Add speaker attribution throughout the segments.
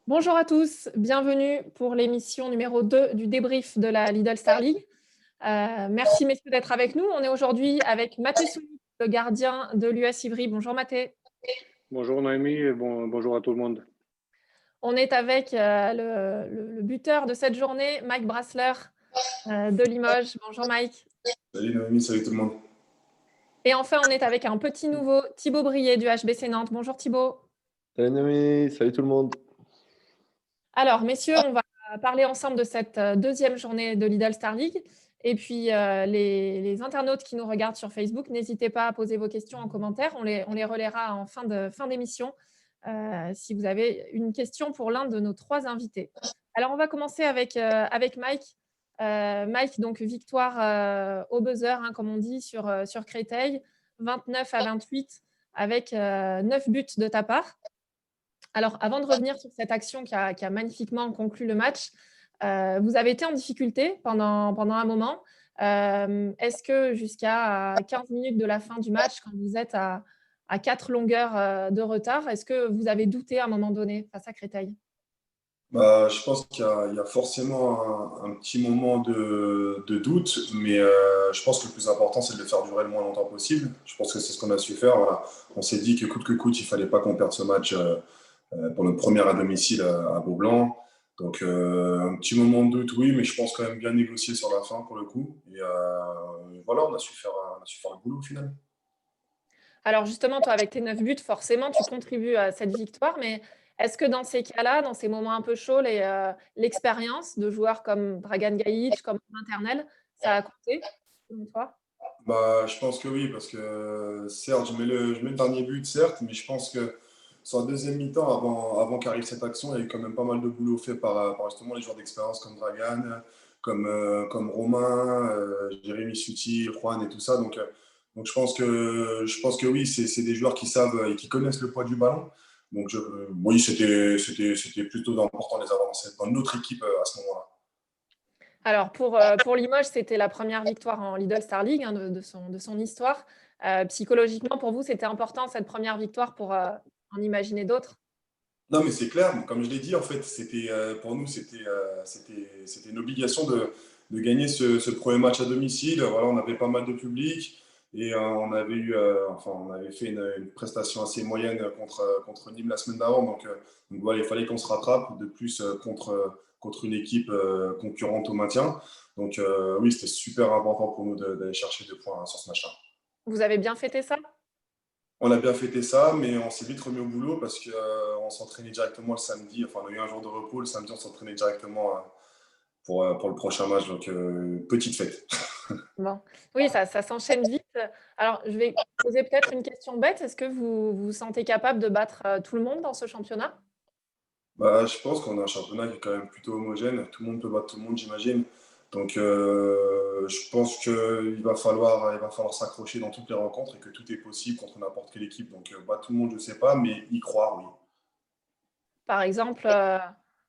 Speaker 1: Bonjour à tous, bienvenue pour l'émission numéro 2 du débrief de la Lidl Star League. Merci messieurs d'être avec nous. On est aujourd'hui avec Mathé Souni, le gardien de l'US Ivry. Bonjour Mathé.
Speaker 2: Bonjour Noémie et bonjour à tout le monde.
Speaker 1: On est avec le buteur de cette journée, Mike Brassler de Limoges. Bonjour Mike.
Speaker 3: Salut Noémie, salut tout le monde.
Speaker 1: Et enfin, on est avec un petit nouveau, Thibaut Brier du HBC Nantes. Bonjour Thibaut.
Speaker 4: Salut Noémie, salut tout le monde.
Speaker 1: Alors, messieurs, on va parler ensemble de cette deuxième journée de Lidl Star League. Et puis, les internautes qui nous regardent sur Facebook, n'hésitez pas à poser vos questions en commentaire. On les relaiera en fin d'émission si vous avez une question pour l'un de nos trois invités. Alors, on va commencer avec Mike. Mike, donc victoire au buzzer, hein, comme on dit, sur Créteil, 29-28, avec 9 buts de ta part. Alors, avant de revenir sur cette action qui a magnifiquement conclu le match, vous avez été en difficulté pendant un moment. Est-ce que jusqu'à 15 minutes de la fin du match, quand vous êtes à 4 longueurs de retard, est-ce que vous avez douté à un moment donné face à Créteil?
Speaker 3: Je pense qu'il y a forcément un petit moment de doute, mais je pense que le plus important, c'est de le faire durer le moins longtemps possible. Je pense que c'est ce qu'on a su faire. Voilà. On s'est dit que coûte, il ne fallait pas qu'on perde ce match pour notre première à domicile à Beaublanc. Donc, un petit moment de doute, oui, mais je pense quand même bien négocier sur la fin pour le coup. Et voilà, on a su faire le boulot au final.
Speaker 1: Alors justement, toi, avec tes 9 buts, forcément, tu contribues à cette victoire. Mais est-ce que dans ces cas-là, dans ces moments un peu chauds, l'expérience de joueurs comme Dragan Gajic, comme Maternel, ça a compté, selon toi?
Speaker 3: Je pense que oui, parce que certes, je mets le dernier but, certes, mais je pense que sur la deuxième mi-temps, avant qu'arrive cette action, il y a eu quand même pas mal de boulot fait par justement les joueurs d'expérience comme Dragan, comme Romain, Jérémy Suti, Juan et tout ça. Donc je pense que oui, c'est des joueurs qui savent et qui connaissent le poids du ballon. Donc oui, c'était plutôt important de les avoir dans notre équipe à ce moment-là.
Speaker 1: Alors pour Limoges, c'était la première victoire en Lidl Star League, hein, de son histoire. Psychologiquement, pour vous, c'était important cette première victoire pour en imaginer d'autres?
Speaker 3: Non, mais c'est clair. Comme je l'ai dit, en fait, pour nous, c'était une obligation de gagner ce premier match à domicile. Voilà, on avait pas mal de public et on avait fait une prestation assez moyenne contre Nîmes la semaine d'avant. Donc voilà, il fallait qu'on se rattrape de plus contre une équipe concurrente au maintien. Donc oui, c'était super important pour nous d'aller chercher 2 points sur ce match-là.
Speaker 1: Vous avez bien fêté ça?
Speaker 3: On a bien fêté ça, mais on s'est vite remis au boulot parce qu'on s'entraînait directement le samedi. Enfin, on a eu un jour de repos. Le samedi, on s'entraînait directement pour le prochain match. Donc, petite fête.
Speaker 1: Bon. Oui, ça s'enchaîne vite. Alors, je vais poser peut-être une question bête. Est-ce que vous vous sentez capable de battre tout le monde dans ce championnat?
Speaker 3: Je pense qu'on a un championnat qui est quand même plutôt homogène. Tout le monde peut battre tout le monde, j'imagine. Donc, je pense qu'il va falloir s'accrocher dans toutes les rencontres et que tout est possible contre n'importe quelle équipe. Donc, battre tout le monde, je ne sais pas, mais y croire, oui.
Speaker 1: Par exemple,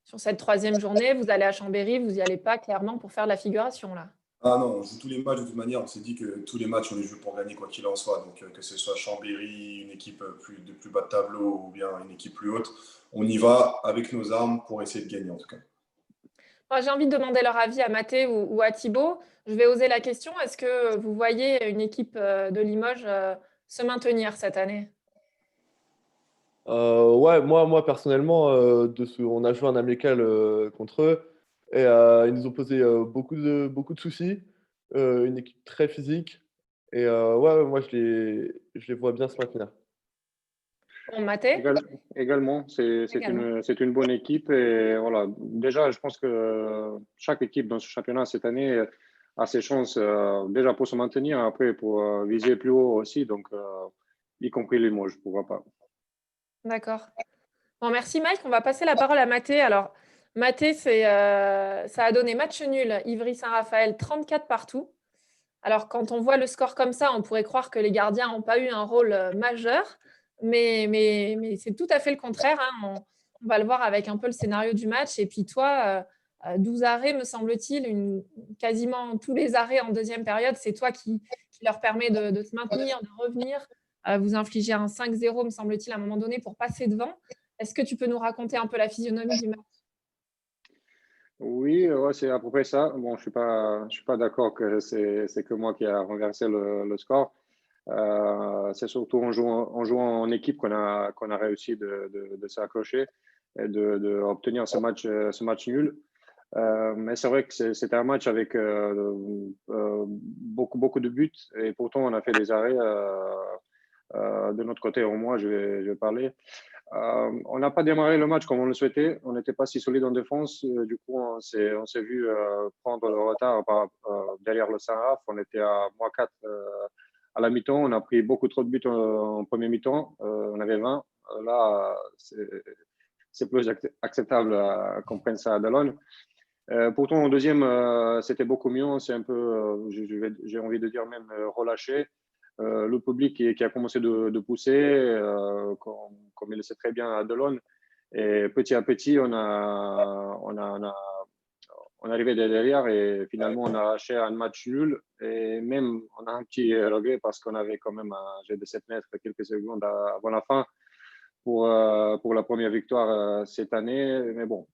Speaker 1: sur cette troisième journée, vous allez à Chambéry, vous n'y allez pas clairement pour faire de la figuration, là.
Speaker 3: Ah non, on joue tous les matchs de toute manière. On s'est dit que tous les matchs, on les joue pour gagner quoi qu'il en soit. Donc, que ce soit Chambéry, une équipe de plus bas de tableau ou bien une équipe plus haute, on y va avec nos armes pour essayer de gagner en tout cas.
Speaker 1: Moi, j'ai envie de demander leur avis à Mathé ou à Thibaut. Je vais oser la question. Est-ce que vous voyez une équipe de Limoges se maintenir cette année?
Speaker 4: Ouais, moi personnellement, on a joué un amical contre eux et ils nous ont posé beaucoup de soucis. Une équipe très physique et ouais, moi je les vois bien se maintenir.
Speaker 1: Bon, Mathé,
Speaker 2: Égal- Également,
Speaker 1: également.
Speaker 2: c'est une bonne équipe et voilà. Déjà, je pense que chaque équipe dans ce championnat cette année a ses chances déjà pour se maintenir, après pour viser plus haut aussi, donc y compris Limoges, pourquoi pas.
Speaker 1: D'accord. Bon, merci Mike. On va passer la parole à Mathé. Alors, Mathé, ça a donné match nul, Ivry-Saint-Raphaël, 34 partout. Alors, quand on voit le score comme ça, on pourrait croire que les gardiens n'ont pas eu un rôle majeur, mais c'est tout à fait le contraire, hein. On va le voir avec un peu le scénario du match. Et puis toi, 12 arrêts, me semble-t-il, quasiment tous les arrêts en deuxième période, c'est toi qui leur permet de se maintenir, de revenir. Vous infligez un 5-0, me semble-t-il, à un moment donné pour passer devant. Est-ce que tu peux nous raconter un peu la physionomie du match?
Speaker 2: Oui, ouais, c'est à peu près ça. Bon, je suis pas d'accord que c'est que moi qui a renversé le score. C'est surtout en jouant en équipe qu'on a réussi de s'accrocher et obtenir ce match nul. Mais c'est vrai que c'était un match avec beaucoup de buts et pourtant on a fait des arrêts. De notre côté, au moins, je vais parler. On n'a pas démarré le match comme on le souhaitait. On n'était pas si solide en défense. Du coup, on s'est vu prendre le retard derrière le Saraf. On était à -4 à la mi-temps. On a pris beaucoup trop de buts en premier mi-temps. On avait 20. Là, c'est plus acceptable qu'on prenne ça à Dallon. Pourtant, en deuxième, c'était beaucoup mieux. On s'est un peu, j'ai envie de dire même relâché. Le public qui a commencé de pousser, comme il le sait très bien à Delon. Et petit à petit, on est arrivé derrière et finalement, on a arraché un match nul. Et même, on a un petit regret parce qu'on avait quand même un jet de 7 mètres quelques secondes avant la fin pour la première victoire cette année. Mais bon,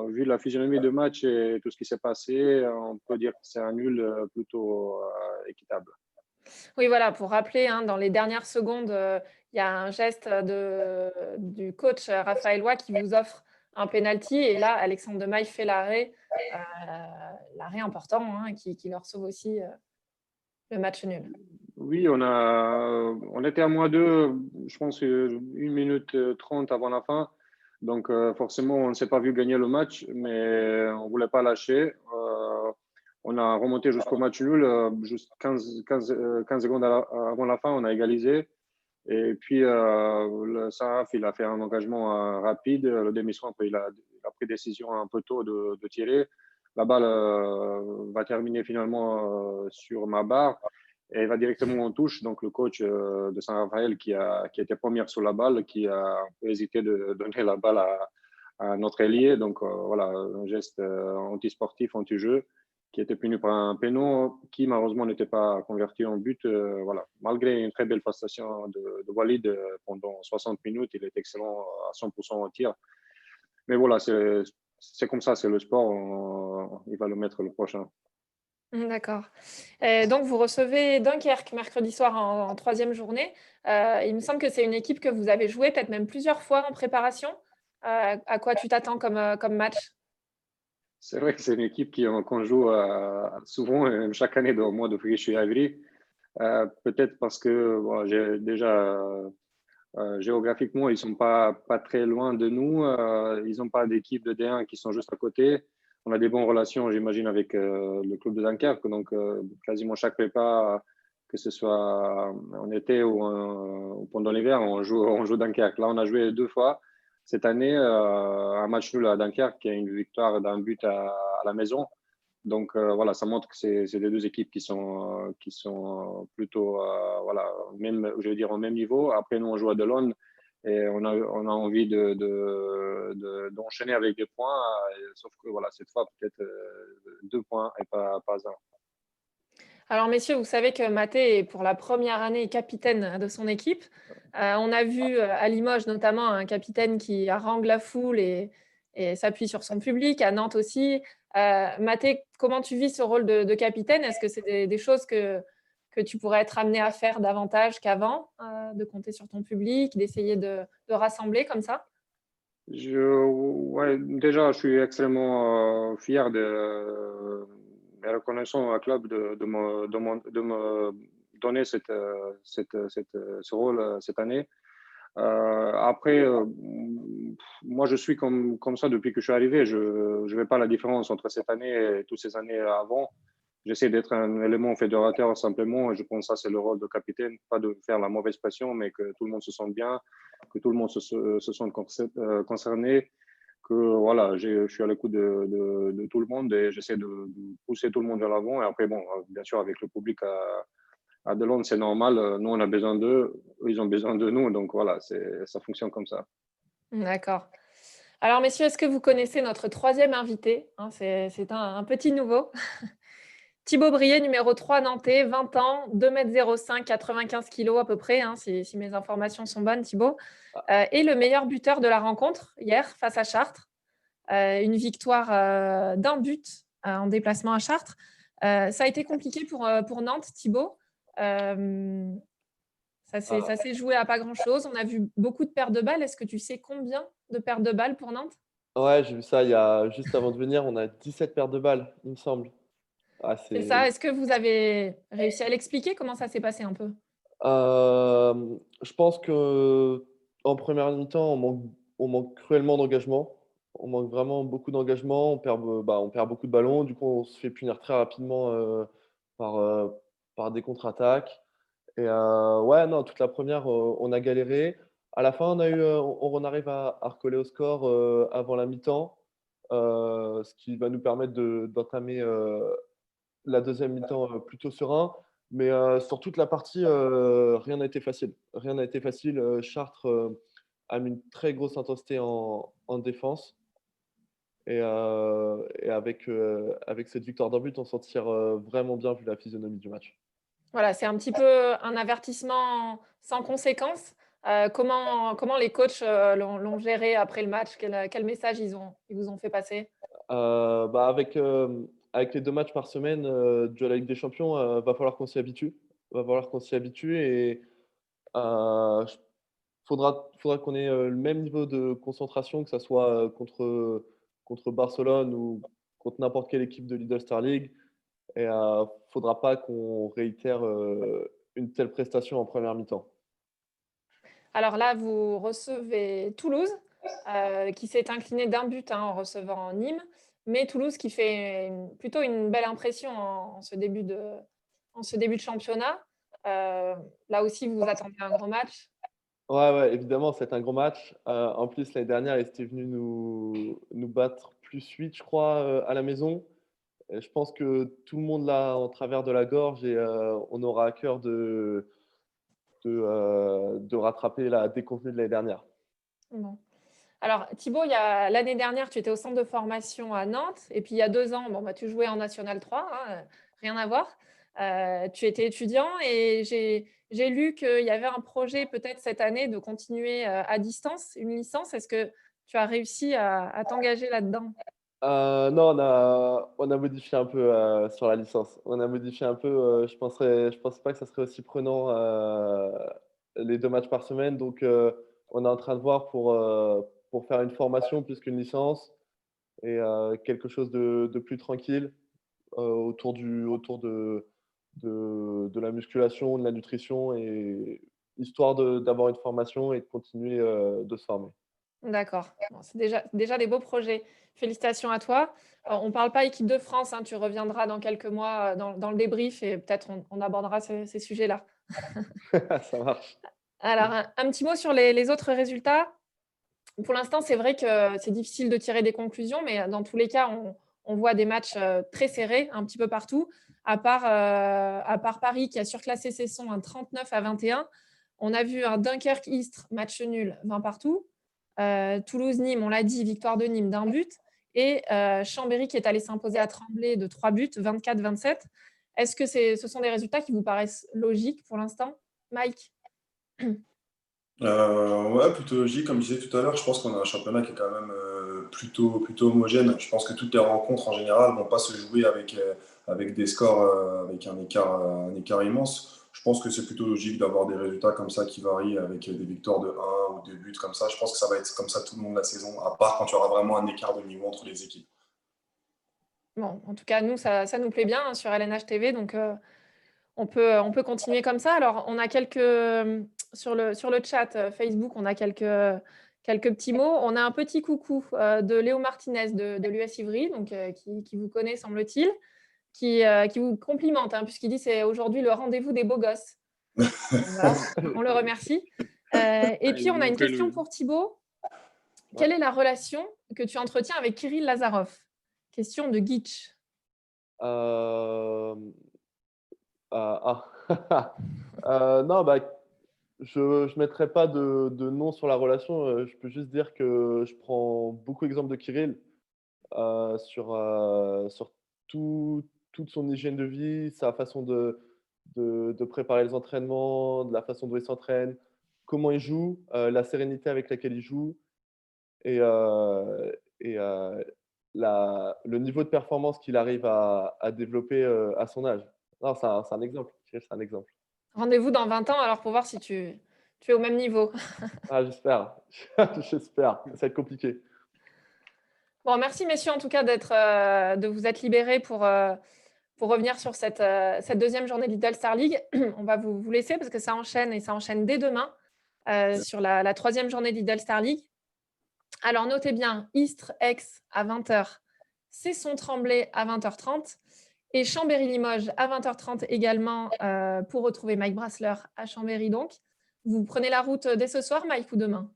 Speaker 2: vu la physionomie de match et tout ce qui s'est passé, on peut dire que c'est un nul plutôt équitable.
Speaker 1: Oui, voilà, pour rappeler, hein, dans les dernières secondes, il y a un geste du coach Raphaël Roy qui vous offre un penalty et là, Alexandre Demaille fait heu, l'arrêt important, hein, qui leur sauve aussi, le match nul.
Speaker 2: Oui, on était à -2, je pense, 1 minute 30 avant la fin. Donc, forcément, on ne s'est pas vu gagner le match, mais on ne voulait pas lâcher. On a remonté jusqu'au match nul, juste 15 secondes avant la fin, on a égalisé. Et puis, le Saraf, il a fait un engagement rapide. Le demi-centre, il a pris décision un peu tôt de tirer. La balle va terminer finalement sur ma barre et va directement en touche. Donc, le coach de Saint-Raphaël, qui était première sur la balle, qui a un peu hésité de donner la balle à notre ailier. Donc, voilà, un geste anti-sportif, anti-jeu, qui était puni par un péno qui, malheureusement, n'était pas converti en but. Voilà. Malgré une très belle prestation de Walid pendant 60 minutes, il est excellent à 100% en tir. Mais voilà, c'est comme ça, c'est le sport. Il va le mettre le prochain.
Speaker 1: D'accord. Donc vous recevez Dunkerque mercredi soir en 3e journée. Il me semble que c'est une équipe que vous avez jouée peut-être même plusieurs fois en préparation. À quoi tu t'attends comme match?
Speaker 2: C'est vrai que c'est une équipe qu'on joue souvent, et même chaque année au mois de février, je suis à Ivry. Peut-être parce que bon, j'ai déjà géographiquement, ils sont pas très loin de nous. Ils n'ont pas d'équipe de D1 qui sont juste à côté. On a des bonnes relations, j'imagine, avec le club de Dunkerque. Donc, quasiment chaque prépa, que ce soit en été ou pendant l'hiver, on joue Dunkerque. Là, on a joué 2 fois cette année, un match nul à Dunkerque et une victoire d'un but à la maison. Donc voilà, ça montre que c'est les deux équipes qui sont plutôt voilà, même, je veux dire, au même niveau. Après, nous, on joue à Delon et on a envie d'enchaîner avec des points. Sauf que voilà, cette fois, peut-être 2 points et pas un.
Speaker 1: Alors messieurs, vous savez que Mathé est pour la première année capitaine de son équipe. On a vu, à Limoges notamment un capitaine qui harangue la foule et s'appuie sur son public, à Nantes aussi. Mathé, comment tu vis ce rôle de capitaine? Est-ce que c'est des choses que tu pourrais être amené à faire davantage qu'avant, de compter sur ton public, d'essayer de rassembler comme ça?
Speaker 2: Ouais, déjà, je suis extrêmement fier et reconnaissant au club de me donner ce rôle cette année. Après, moi, je suis comme ça depuis que je suis arrivé. Je ne vais pas la différence entre cette année et toutes ces années avant. J'essaie d'être un élément fédérateur simplement. Et je pense que ça, c'est le rôle de capitaine. Pas de faire la mauvaise pression, mais que tout le monde se sente bien, que tout le monde se sente concerné. Que voilà, je suis à l'écoute de tout le monde et j'essaie de pousser tout le monde vers l'avant. Et après, bon, bien sûr, avec le public à Delon, c'est normal. Nous, on a besoin d'eux, eux, ils ont besoin de nous. Donc voilà, ça fonctionne comme ça.
Speaker 1: D'accord. Alors messieurs, est-ce que vous connaissez notre troisième invité? Hein, c'est un petit nouveau. Thibaut Brier, numéro 3 nantais, 20 ans, 2,05 m, 95 kg à peu près, hein, si mes informations sont bonnes, Thibaut. est le meilleur buteur de la rencontre hier face à Chartres. Une victoire d'un but en déplacement à Chartres. Ça a été compliqué pour Nantes, Thibaut. Euh, ça s'est joué à pas grand-chose. On a vu beaucoup de pertes de balles. Est-ce que tu sais combien de pertes de balles pour Nantes?
Speaker 4: Ouais, j'ai vu ça juste avant de venir, on a 17 pertes de balles, il me semble. Ah,
Speaker 1: C'est ça. Est-ce que vous avez réussi à l'expliquer? Comment ça s'est passé un peu?
Speaker 4: Je pense que en première mi-temps, on manque cruellement d'engagement. On manque vraiment beaucoup d'engagement. On perd beaucoup de ballons. Du coup, on se fait punir très rapidement par, euh, par des contre-attaques. Et ouais, non, toute la première, on a galéré. À la fin, on arrive à recoller au score avant la mi-temps, ce qui va nous permettre d'entamer la deuxième mi-temps plutôt serein. Mais sur toute la partie, rien n'a été facile. Rien n'a été facile. Chartres a mis une très grosse intensité en défense. Et avec cette victoire d'un but, on s'en tire vraiment bien vu la physionomie du match.
Speaker 1: Voilà, c'est un petit peu un avertissement sans conséquence. Comment les coachs l'ont géré après le match? Quel message ils vous ont fait passer?
Speaker 4: Avec les 2 matchs par semaine de la Ligue des Champions, va falloir qu'on s'y habitue. Va falloir qu'on s'y habitue et j faudra qu'on ait le même niveau de concentration, que ça soit contre Barcelone ou contre n'importe quelle équipe de Lidl Star League. Et faudra pas qu'on réitère une telle prestation en première mi-temps.
Speaker 1: Alors là, vous recevez Toulouse, qui s'est incliné d'un but en recevant Nîmes, mais Toulouse qui fait plutôt une belle impression en ce début de championnat. Là aussi, vous vous attendez à un gros match.
Speaker 4: Ouais, ouais, évidemment, c'est un gros match. En plus, l'année dernière, ils étaient venus nous battre +8, je crois, à la maison. Et je pense que tout le monde l'a en travers de la gorge et on aura à cœur de rattraper la déconvenue de l'année dernière.
Speaker 1: Bon. Alors Thibaut, l'année dernière, tu étais au centre de formation à Nantes, et puis il y a 2 ans, bon, bah, tu jouais en National 3, hein, rien à voir. Tu étais étudiant et j'ai lu qu'il y avait un projet peut-être cette année de continuer à distance, une licence. Est-ce que tu as réussi à t'engager là-dedans?
Speaker 4: Non, on a modifié un peu sur la licence. On a modifié un peu. Je pense pas que ça serait aussi prenant les 2 matchs par semaine. Donc, on est en train de voir pour faire une formation plus qu'une licence et quelque chose de plus tranquille autour de la musculation, de la nutrition et histoire d'avoir une formation et de continuer de se former.
Speaker 1: D'accord. Bon, c'est déjà des beaux projets. Félicitations à toi. On ne parle pas équipe de France, hein, tu reviendras dans quelques mois dans le débrief et peut-être on abordera ces sujets-là.
Speaker 4: Ça marche.
Speaker 1: Alors, un petit mot sur les autres résultats. Pour l'instant, c'est vrai que c'est difficile de tirer des conclusions, mais dans tous les cas, on voit des matchs très serrés un petit peu partout. À part Paris qui a surclassé Cesson un 39-21, on a vu un Dunkerque-Istres, match nul, 20 partout. Toulouse-Nîmes, on l'a dit, victoire de Nîmes d'un but. Et Chambéry qui est allé s'imposer à Tremblay de 3 buts, 24-27. Est-ce que ce sont des résultats qui vous paraissent logiques pour l'instant, Mike?
Speaker 3: Ouais, plutôt logique. Comme je disais tout à l'heure, je pense qu'on a un championnat qui est quand même plutôt homogène. Je pense que toutes les rencontres en général vont pas se jouer avec des scores, avec un écart immense. Je pense que c'est plutôt logique d'avoir des résultats comme ça qui varient avec des victoires de 1 ou 2 buts comme ça. Je pense que ça va être comme ça tout le long de la saison, à part quand il y aura vraiment un écart de niveau entre les équipes.
Speaker 1: Bon, en tout cas, nous, ça nous plaît bien, hein, sur LNH TV, donc on peut continuer comme ça. Alors, on a sur le chat Facebook, on a quelques petits mots. On a un petit coucou de Léo Martinez de l'US Ivry, donc, qui vous connaît, semble-t-il, qui vous complimente, hein, puisqu'il dit c'est aujourd'hui le rendez-vous des beaux gosses. Voilà, on le remercie. Et puis, on a une question pour Thibaut. Quelle est la relation que tu entretiens avec Kirill Lazarov? Question de Gitch.
Speaker 4: Euh, non, bah, je ne mettrai pas de nom sur la relation. Je peux juste dire que je prends beaucoup d'exemples de Kirill sur toute son hygiène de vie, sa façon de préparer les entraînements, de la façon dont il s'entraîne, comment il joue, la sérénité avec laquelle il joue et le niveau de performance qu'il arrive à développer, à son âge. Non, c'est un exemple. Je dirais que c'est un exemple.
Speaker 1: Rendez-vous dans 20 ans alors pour voir si tu es au même niveau.
Speaker 4: Ah, j'espère. J'espère. Ça va être compliqué.
Speaker 1: Bon, merci messieurs en tout cas de vous être libérés pour revenir sur cette deuxième journée de Lidl Star League. On va vous laisser parce que ça enchaîne et ça enchaîne dès demain sur la troisième journée de Lidl Star League. Alors notez bien, Istres, Aix à 20h, Cesson-Tremblay à 20h30 et Chambéry-Limoges à 20h30 également pour retrouver Mike Brassler à Chambéry donc. Vous prenez la route dès ce soir, Mike, ou demain?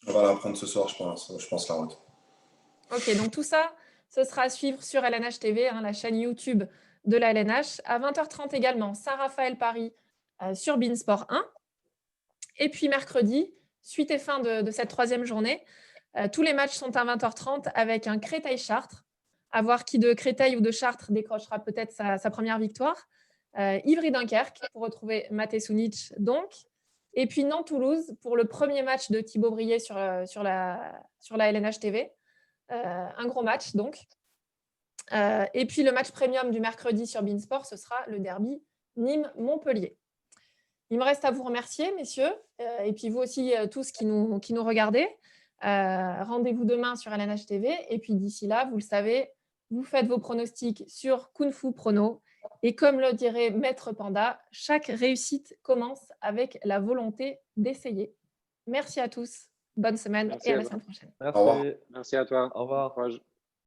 Speaker 3: On va la prendre ce soir, je pense la route.
Speaker 1: Ok, donc tout ça, ce sera à suivre sur LNH TV, la chaîne YouTube de la LNH. À 20h30 également, Saint-Raphaël Paris sur Beansport 1. Et puis mercredi, suite et fin de cette troisième journée, tous les matchs sont à 20h30 avec un Créteil-Chartres. À voir qui de Créteil ou de Chartres décrochera peut-être sa première victoire. Ivry-Dunkerque pour retrouver Maté Sunic donc. Et puis Nantes-Toulouse pour le premier match de Thibaut Brier sur la LNH TV. Un gros match donc. Et puis le match premium du mercredi sur Beansport, ce sera le derby Nîmes-Montpellier. Il me reste à vous remercier, messieurs, et puis vous aussi tous qui nous regardez. Rendez-vous demain sur LNH TV. Et puis d'ici là, vous le savez, vous faites vos pronostics sur Kung Fu Prono. Et comme le dirait Maître Panda, chaque réussite commence avec la volonté d'essayer. Merci à tous. Bonne semaine
Speaker 2: Merci
Speaker 1: et à
Speaker 2: à
Speaker 1: la
Speaker 2: toi.
Speaker 1: semaine prochaine.
Speaker 4: Merci.
Speaker 3: Au revoir.
Speaker 2: Merci à toi.
Speaker 4: Au revoir.
Speaker 2: Courage.